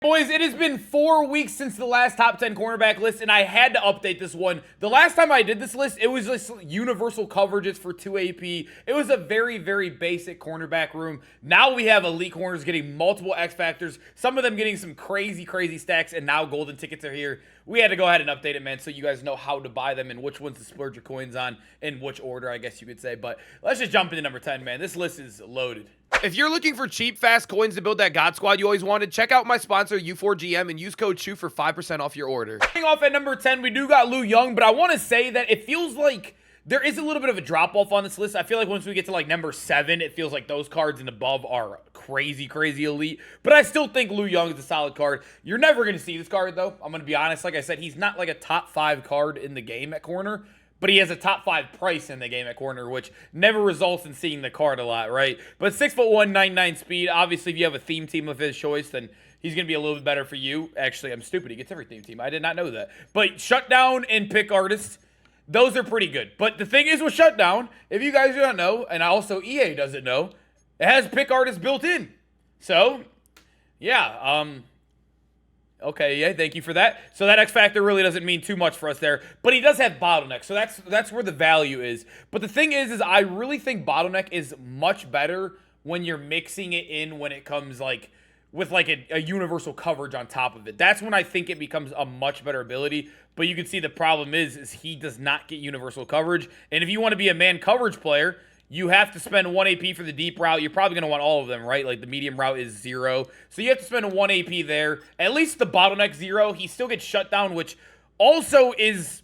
Boys, it has been 4 weeks since the last top 10 cornerback list, and I had to update this one. The last time I did this list, it was just universal coverages for 2 AP. It was a very, very basic cornerback room. Now we have elite corners getting multiple X factors, some of them getting some crazy, crazy stacks, and now golden tickets are here. We had to go ahead and update it, man, so you guys know how to buy them and which ones to splurge your coins on, in which order, I guess you could say. But let's just jump into number 10, man. This list is loaded. If you're looking for cheap, fast coins to build that God Squad you always wanted, check out my sponsor, U4GM, and use code CHU for 5% off your order. Starting off at number 10, we do got Lou Young, but I want to say that it feels like there is a little bit of a drop-off on this list. I feel like once we get to, like, number 7, it feels like those cards and above are crazy, crazy elite. But I still think Lou Young is a solid card. You're never going to see this card, though. I'm going to be honest. Like I said, he's not, like, a top 5 card in the game at corner, but he has a top 5 price in the game at corner, which never results in seeing the card a lot, right? But 6'1", 99 speed. Obviously, if you have a theme team of his choice, then he's going to be a little bit better for you. Actually, I'm stupid. He gets every theme team. I did not know that. But Shutdown and Pick Artist, those are pretty good. But the thing is with Shutdown, if you guys don't know, and also EA doesn't know, it has Pick Artist built in. So, yeah, okay, yeah, thank you for that. So that X Factor really doesn't mean too much for us there. But he does have Bottleneck, so that's where the value is. But the thing is I really think Bottleneck is much better when you're mixing it in when it comes, like, with, like, a universal coverage on top of it. That's when I think it becomes a much better ability. But you can see the problem is he does not get universal coverage. And if you want to be a man coverage player, you have to spend 1 AP for the deep route. You're probably going to want all of them, right? Like, the medium route is 0. So you have to spend 1 AP there. At least the Bottleneck 0. He still gets shut down, which also is...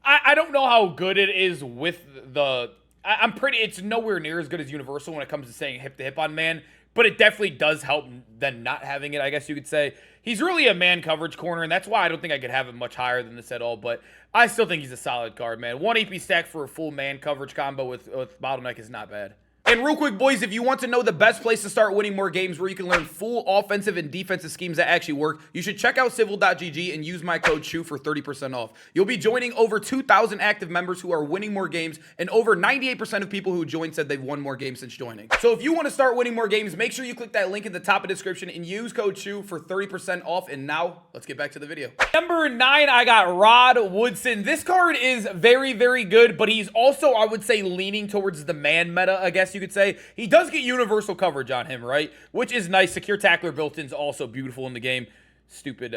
I don't know how good it is with the... It's nowhere near as good as Universal when it comes to saying hip-to-hip on man. But it definitely does help than not having it, I guess you could say. He's really a man coverage corner, and that's why I don't think I could have him much higher than this at all. But I still think he's a solid card, man. 1 AP stack for a full man coverage combo with Bottleneck is not bad. And real quick, boys, if you want to know the best place to start winning more games where you can learn full offensive and defensive schemes that actually work, you should check out civil.gg and use my code CHU for 30% off. You'll be joining over 2,000 active members who are winning more games, and over 98% of people who joined said they've won more games since joining. So if you want to start winning more games, make sure you click that link in the top of the description and use code CHU for 30% off. And now, let's get back to the video. Number 9, I got Rod Woodson. This card is very, very good, but he's also, I would say, leaning towards the man meta, I guess you could say. He does get universal coverage on him, right? Which is nice. Secure tackler built-in is also beautiful in the game. Stupid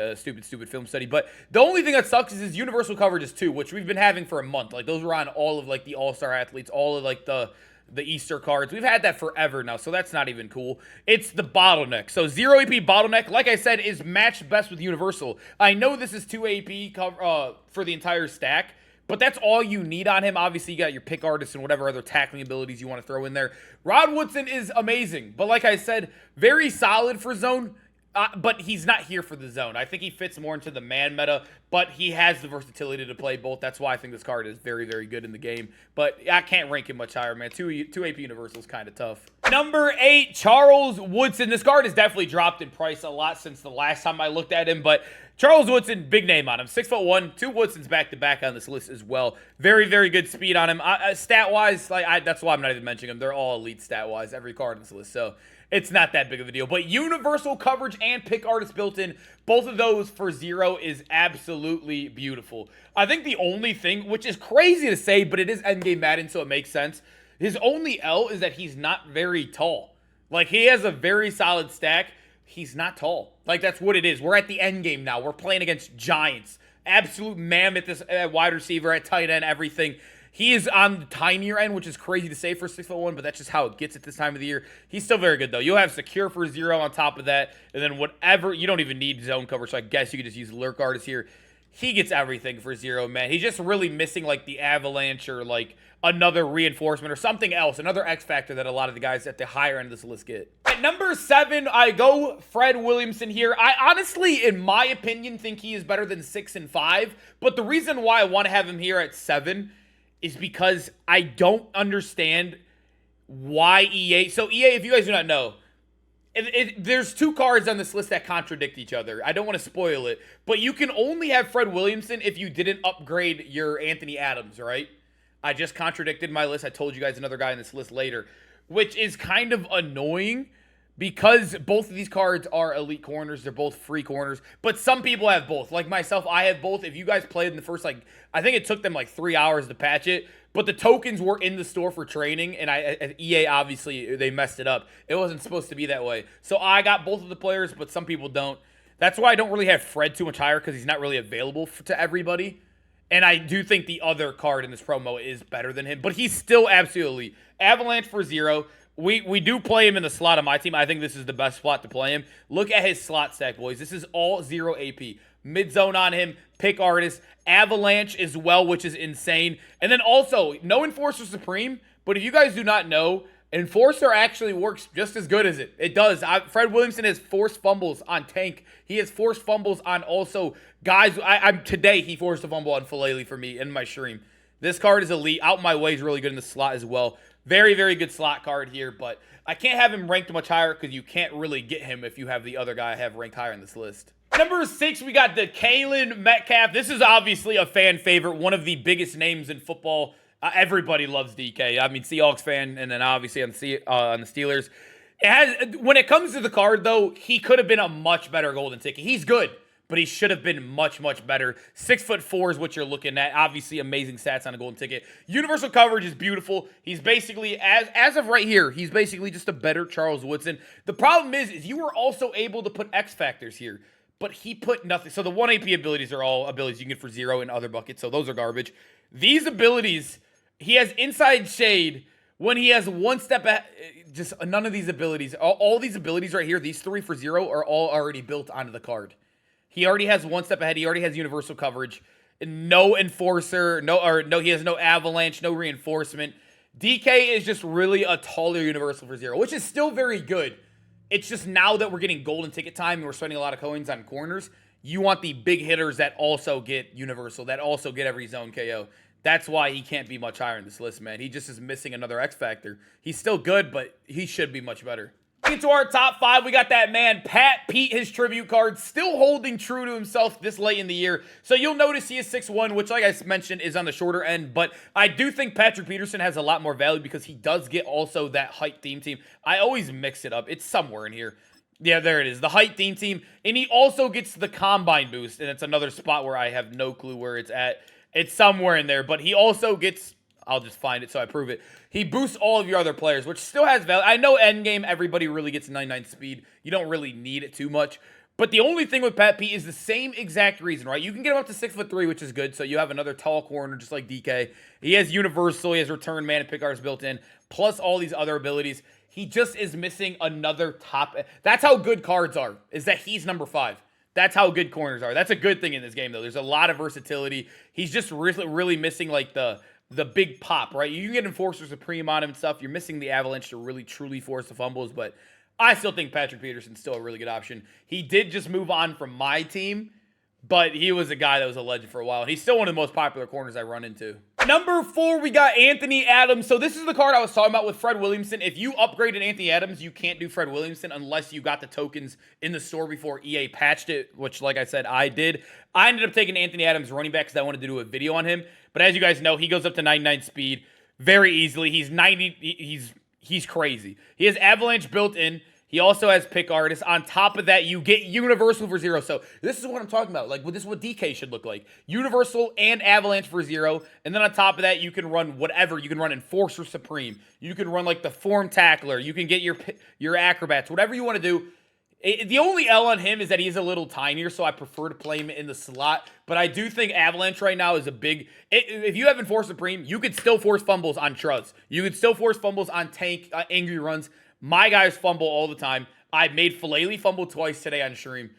film study. But the only thing that sucks is his universal coverage is 2, which we've been having for a month. Like, those were on all of, like, the all-star athletes, all of, like, the Easter cards. We've had that forever now, so that's not even cool. It's the Bottleneck. So 0 AP Bottleneck, like I said, is matched best with universal. I know this is 2 AP for the entire stack, but that's all you need on him. Obviously, you got your pick artist and whatever other tackling abilities you want to throw in there. Rod Woodson is amazing. But like I said, very solid for zone. But he's not here for the zone. I think he fits more into the man meta, but he has the versatility to play both. That's why I think this card is very, very good in the game. But I can't rank him much higher, man. 2 AP Universal is kind of tough. Number 8, Charles Woodson. This card has definitely dropped in price a lot since the last time I looked at him, but Charles Woodson, big name on him. 6'1", 2 Woodsons back-to-back on this list as well. Very, very good speed on him. Stat-wise, that's why I'm not even mentioning him. They're all elite stat-wise, every card on this list. So it's not that big of a deal. But universal coverage and pick artist built in, both of those for 0 is absolutely beautiful. I think the only thing, which is crazy to say, but it is endgame Madden, so it makes sense. His only L is that he's not very tall. Like, he has a very solid stack. He's not tall. Like, that's what it is. We're at the end game now. We're playing against giants. Absolute mammoth at wide receiver, at tight end, everything. He is on the tinier end, which is crazy to say for 6'1", but that's just how it gets at this time of the year. He's still very good, though. You'll have secure for 0 on top of that, and then whatever. You don't even need zone cover, so I guess you could just use lurk artist here. He gets everything for 0, man. He's just really missing, like, the avalanche or, like, another reinforcement or something else, another X factor that a lot of the guys at the higher end of this list get. At number 7, I go Fred Williamson here. I honestly, in my opinion, think he is better than 6 and 5, but the reason why I want to have him here at 7 is because I don't understand why EA... So EA, if you guys do not know, there's 2 cards on this list that contradict each other. I don't want to spoil it, but you can only have Fred Williamson if you didn't upgrade your Anthony Adams, right? I just contradicted my list. I told you guys another guy in this list later, which is kind of annoying. because both of these cards are elite corners. They're both free corners, but some people have both. Like myself, I have both. If you guys played in the first, like, I think it took them like 3 hours to patch it, but the tokens were in the store for training, and EA, obviously, they messed it up. It wasn't supposed to be that way. So I got both of the players, but some people don't. That's why I don't really have Fred too much higher, because he's not really available to everybody. And I do think the other card in this promo is better than him, but he's still absolutely elite. Avalanche for 0. We do play him in the slot on my team. I think this is the best spot to play him. Look at his slot stack, boys. This is all 0 AP. Mid-zone on him, pick artist, Avalanche as well, which is insane. And then also, no Enforcer Supreme, but if you guys do not know, Enforcer actually works just as good as it. It does. Fred Williamson has forced fumbles on Tank. He has forced fumbles on also guys. Today, he forced a fumble on Filele for me in my stream. This card is elite. Out My Way is really good in the slot as well. Very, very good slot card here, but I can't have him ranked much higher because you can't really get him if you have the other guy I have ranked higher in this list. Number 6, we got the Kalen Metcalf. This is obviously a fan favorite, one of the biggest names in football. Everybody loves DK. I mean, Seahawks fan, and then obviously on the Steelers. When it comes to the card, though, he could have been a much better golden ticket. He's good, but he should have been much, much better. 6'4" is what you're looking at. Obviously, amazing stats on a golden ticket. Universal coverage is beautiful. He's basically, as of right here, he's basically just a better Charles Woodson. The problem is you were also able to put X factors here, but he put nothing. So the 1 AP abilities are all abilities you can get for 0 in other buckets, so those are garbage. These abilities, he has Inside Shade when he has 1 step ahead. Just none of these abilities, all these abilities right here, these 3 for 0 are all already built onto the card. He already has 1 step ahead. He already has universal coverage. No Enforcer, he has no Avalanche, no reinforcement. DK is just really a taller universal for 0, which is still very good. It's just now that we're getting golden ticket time and we're spending a lot of coins on corners, you want the big hitters that also get universal, that also get every zone KO. That's why he can't be much higher in this list, man. He just is missing another X factor. He's still good, but he should be much better. Into our top 5, we got that man, Pat Pete, his tribute card, still holding true to himself this late in the year. So you'll notice he is 6'1", which, like I mentioned, is on the shorter end. But I do think Patrick Peterson has a lot more value because he does get also that height theme team. I always mix it up. It's somewhere in here. Yeah, there it is. The height theme team. And he also gets the combine boost. And it's another spot where I have no clue where it's at. It's somewhere in there. But he also gets... I'll just find it so I prove it. He boosts all of your other players, which still has value. I know endgame, everybody really gets 99 speed. You don't really need it too much. But the only thing with Pat Pete is the same exact reason, right? You can get him up to 6'3", which is good. So you have another tall corner just like DK. He has universal, he has return man and pick arts built in, plus all these other abilities. He just is missing another top. That's how good cards are, is that he's number 5. That's how good corners are. That's a good thing in this game, though. There's a lot of versatility. He's just really missing like the big pop, right? You can get Enforcer Supreme on him and stuff. You're missing the Avalanche to really, truly force the fumbles, but I still think Patrick Peterson's still a really good option. He did just move on from my team, but he was a guy that was a legend for a while, and he's still one of the most popular corners I run into. Number 4, we got Anthony Adams. So this is the card I was talking about with Fred Williamson. If you upgraded Anthony Adams, you can't do Fred Williamson unless you got the tokens in the store before EA patched it, which, like I said, I did. I ended up taking Anthony Adams running back because I wanted to do a video on him. But as you guys know, he goes up to 99 speed very easily. He's 90. He's crazy. He has Avalanche built in. He also has pick artist. On top of that, you get universal for 0. So this is what I'm talking about. Like, this is what DK should look like. Universal and Avalanche for 0. And then on top of that, you can run whatever. You can run Enforcer Supreme. You can run like the Form Tackler. You can get your Acrobats. Whatever you want to do. The only L on him is that he's a little tinier, so I prefer to play him in the slot. But I do think Avalanche right now is a big... If you have Enforcer Supreme, you could still force fumbles on Truz. You could still force fumbles on Tank, Angry Runs. My guys fumble all the time. I made Filele fumble twice today on stream.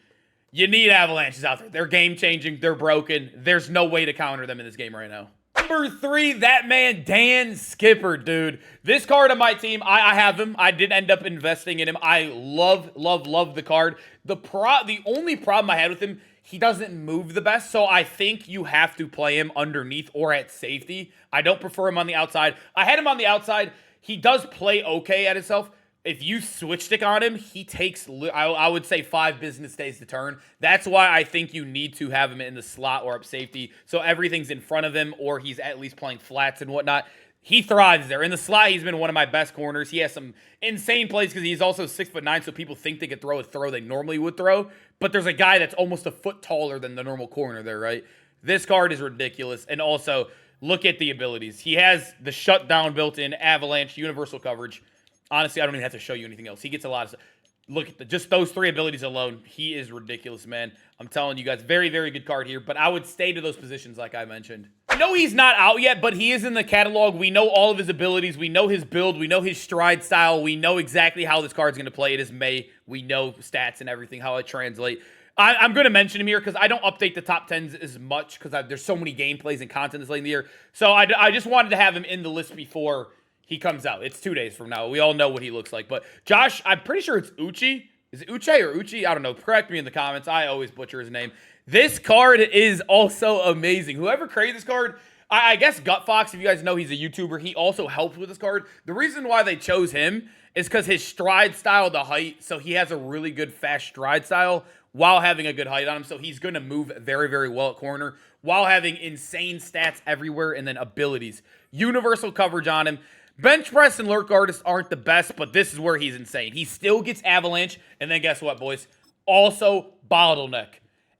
You need Avalanches out there. They're game-changing. They're broken. There's no way to counter them in this game right now. Number 3, that man, Dan Skipper, dude. This card on my team, I have him. I did end up investing in him. I love the card. The only problem I had with him, he doesn't move the best, so I think you have to play him underneath or at safety. I don't prefer him on the outside. I had him on the outside. He does play okay at himself. If you switch stick on him, he takes, I would say, 5 business days to turn. That's why I think you need to have him in the slot or up safety, so everything's in front of him, or he's at least playing flats and whatnot. he thrives there. In the slot, he's been one of my best corners. He has some insane plays because he's also 6'9", so people think they could throw a throw they normally would throw. But there's a guy that's almost a foot taller than the normal corner there, right? This card is ridiculous. And also, look at the abilities. He has the shutdown built in, avalanche, universal coverage. Honestly, I don't even have to show you anything else. He gets a lot of stuff. Look at just those 3 abilities alone. He is ridiculous, man. I'm telling you guys, very, very good card here. But I would stay to those positions like I mentioned. I know he's not out yet, but he is in the catalog. We know all of his abilities. We know his build. We know his stride style. We know exactly how this card's going to play. It is May. We know stats and everything, how it translates. I'm going to mention him here because I don't update the top 10s as much because there's so many gameplays and content this late in the year. So I just wanted to have him in the list before he comes out. It's 2 days from now. We all know what he looks like. But Josh, I'm pretty sure it's Uche. Is it Uche or Uche? I don't know. Correct me in the comments. I always butcher his name. This card is also amazing. Whoever created this card, I guess Gutfox, if you guys know, he's a YouTuber. He also helped with this card. The reason why they chose him is because his stride style, the height, so he has a really good fast stride style while having a good height on him. So he's going to move very, very well at corner while having insane stats everywhere and then abilities. Universal coverage on him. Bench press and lurk artists aren't the best, but this is where he's insane. He still gets avalanche, and then guess what, boys? Also bottleneck.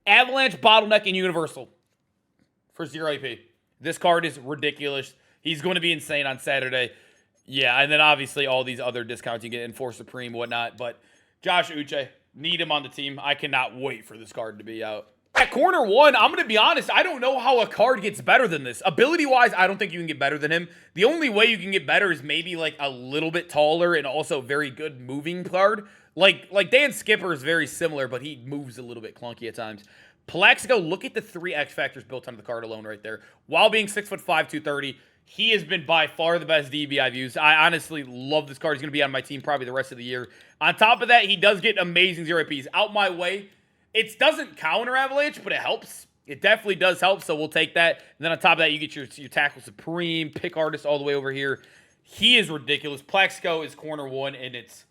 Avalanche, bottleneck, and universal for 0 AP. This card is ridiculous. He's going to be insane on Saturday. Yeah, and then obviously all these other discounts you get, Enforce Supreme, whatnot. But Josh Uche, need him on the team. I cannot wait for this card to be out. At corner 1, I'm going to be honest, I don't know how a card gets better than this. Ability-wise, I don't think you can get better than him. The only way you can get better is maybe like a little bit taller and also very good moving card. Like Dan Skipper is very similar, but he moves a little bit clunky at times. Plexico, look at the 3 X factors built onto the card alone right there. While being 6'5", 230, he has been by far the best DB I've used. I honestly love this card. He's going to be on my team probably the rest of the year. On top of that, he does get amazing 0 APs. Out my way. It doesn't counter Avalanche, but it helps. It definitely does help, so we'll take that. And then on top of that, you get your Tackle Supreme, Pick Artist all the way over here. He is ridiculous. Plexico is corner 1, and it's...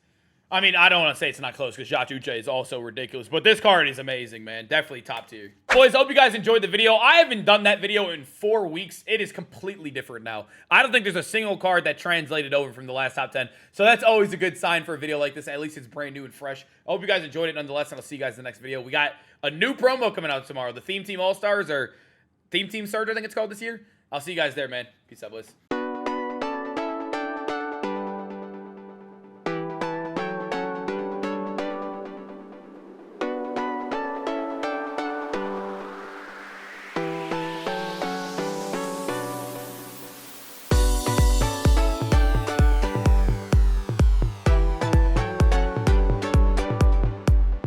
I mean, I don't want to say it's not close because Josh Uche is also ridiculous, but this card is amazing, man. Definitely top tier. Boys, I hope you guys enjoyed the video. I haven't done that video in 4 weeks. It is completely different now. I don't think there's a single card that translated over from the last top 10, so that's always a good sign for a video like this. At least it's brand new and fresh. I hope you guys enjoyed it nonetheless, and I'll see you guys in the next video. We got a new promo coming out tomorrow, the Theme Team All-Stars, or Theme Team Surge, I think it's called this year. I'll see you guys there, man. Peace out, boys.